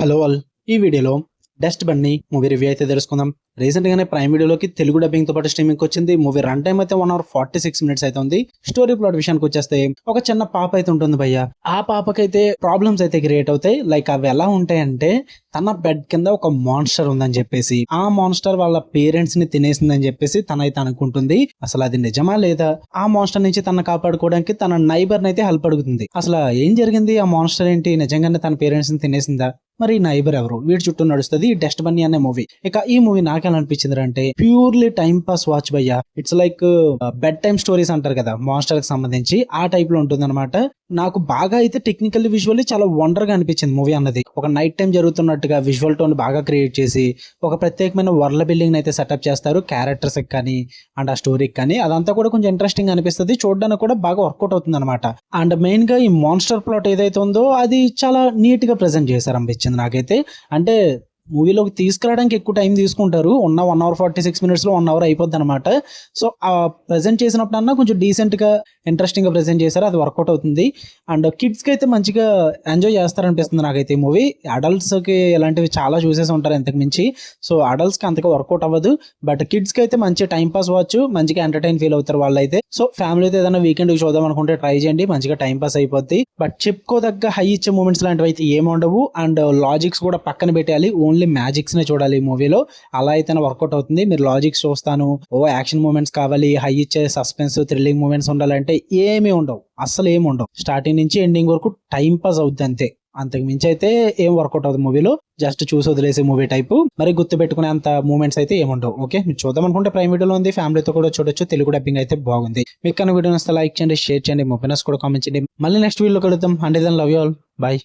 Hello all, ఈ వీడియోలో dust Bunny movie review అయితే తెలుసుకుందాం. రీసెంట్ గానే ప్రైమ్ వీడియోలోకి తెలుగు డబ్బింగ్ తో పాటు స్ట్రీమింగ్ వచ్చింది. మూవీ రన్ టైం అయితే 1 hour 46 minutes అయితే ఉంది. స్టోరీ ప్లాట్ విషయానికి వచ్చేస్తే ఒక చిన్న పాప అయితే ఉంటుంది భయ్య. ఆ పాపకైతే ప్రాబ్లమ్స్ అయితే క్రియేట్ అవుతాయి. లైక్ అవి ఎలా ఉంటాయంటే, తన బెడ్ కింద ఒక మాన్స్టర్ ఉందని చెప్పేసి, ఆ మాన్స్టర్ వాళ్ళ పేరెంట్స్ ని తినేసిందని చెప్పేసి తనైతే అనుకుంటుంది. అసలు అది నిజమా లేదా? ఆ మాన్స్టర్ నుంచి తన కాపాడుకోవడానికి తన నైబర్ అయితే హెల్ప్ అడుగుతుంది. అసలు ఏం జరిగింది? ఆ మాన్స్టర్ ఏంటి? నిజంగానే తన పేరెంట్స్ ని తినేసిందా? మరి నైబర్ ఎవరు? వీడి చుట్టూ నడుస్తుంది డస్ట్ బన్నీ అనే మూవీ. ఇక ఈ మూవీ నాకెలా అనిపించింది అంటే, ప్యూర్లీ టైం పాస్ వాచ్ భయ్యా. It's like bed time stories అంటారు కదా, మాన్స్టర్ కి సంబంధించి ఆ టైప్ లో ఉంటుంది అనమాట. నాకు బాగా అయితే టెక్నికల్లీ విజువల్లీ చాలా వండర్ గా అనిపించింది మూవీ అన్నది. ఒక నైట్ టైం జరుగుతున్నట్టుగా విజువల్ టోన్ బాగా క్రియేట్ చేసి ఒక ప్రత్యేకమైన వరల్డ్ బిల్డింగ్ అయితే సెటప్ చేస్తారు, క్యారెక్టర్స్ కానీ అండ్ ఆ స్టోరీకి కానీ. అదంతా కూడా కొంచెం ఇంట్రెస్టింగ్ అనిపిస్తుంది, చూడడానికి కూడా బాగా వర్కౌట్ అవుతుంది అనమాట. అండ్ మెయిన్ గా ఈ మాన్స్టర్ ప్లాట్ ఏదైతే ఉందో అది చాలా నీట్ గా ప్రెజెంట్ చేశారు అనిపించింది నాకైతే. అంటే మూవీలోకి తీసుకురావడానికి ఎక్కువ టైం తీసుకుంటారు, ఉన్న 1 hour 46 minutes లో 1 hour అయిపోద్ది అనమాట. సో ఆ ప్రెజెంట్ చేసినప్పుడు అన్నా కొంచెం డీసెంట్ గా ఇంట్రెస్టింగ్ గా ప్రెజెంట్ చేశారు, అది వర్కౌట్ అవుతుంది. అండ్ కిడ్స్ కి అయితే మంచిగా ఎంజాయ్ చేస్తారనిపిస్తుంది నాకైతే ఈ మూవీ. అడల్ట్స్ కి ఇలాంటివి చాలా చూసేసి ఉంటారు ఇంతకు మించి, సో అడల్ట్స్ కి అంతగా వర్కౌట్ అవ్వదు. బట్ కిడ్స్ కి అయితే మంచి టైం పాస్ వచ్చు, మంచిగా ఎంటర్టైన్ ఫీల్ అవుతారు వాళ్ళైతే. సో ఫ్యామిలీ అయితే ఏదైనా వీకెండ్ చూద్దాం అనుకుంటే ట్రై చేయండి, మంచిగా టైం పాస్ అయిపోద్ది. బట్ చెప్పుకోదగ్గ హై ఇచ్చే మూమెంట్స్ లాంటివి అయితే ఏముండవు. అండ్ లాజిక్స్ కూడా పక్కన పెట్టాలి, ఓన్లీ మ్యాజిక్స్ నే చూడాలి ఈ మూవీలో. అలా అయితేనే వర్కౌట్ అవుతుంది. మీరు లాజిక్స్ చూస్తాను, ఓ యాక్షన్ మూమెంట్స్ కావాలి, హై ఇచ్చే సస్పెన్స్ థ్రిల్లింగ్ మూమెంట్స్ ఉండాలంటే ఏమీ ఉండవు, అస్సలు ఏమి ఉండవు. స్టార్టింగ్ నుంచి ఎండింగ్ వరకు టైం పాస్ అవుద్ది అంతే, అంతకు మించి అయితే ఏం వర్కౌట్ అవుతుంది మూవీలో. జస్ట్ చూసి వదిలేసే మూవీ టైపు, మరి గుర్తు పెట్టుకునే అంత మూమెంట్స్ అయితే ఏముండవు. ఓకే, మీరు చూద్దాం అనుకుంటే ప్రైమ్ వీడియోలో ఉంది, ఫ్యామిలీతో కూడా చూడొచ్చు. తెలుగు డబ్బింగ్ అయితే బాగుంది. మీకు కన్నా వీడియో నచ్చితే లైక్ చేయండి, షేర్ చేయండి, ఒపీనియన్స్ కూడా కామెంట్ చేయండి. మళ్ళీ నెక్స్ట్ వీడియోలో కలుద్దాం. And then love you all, by.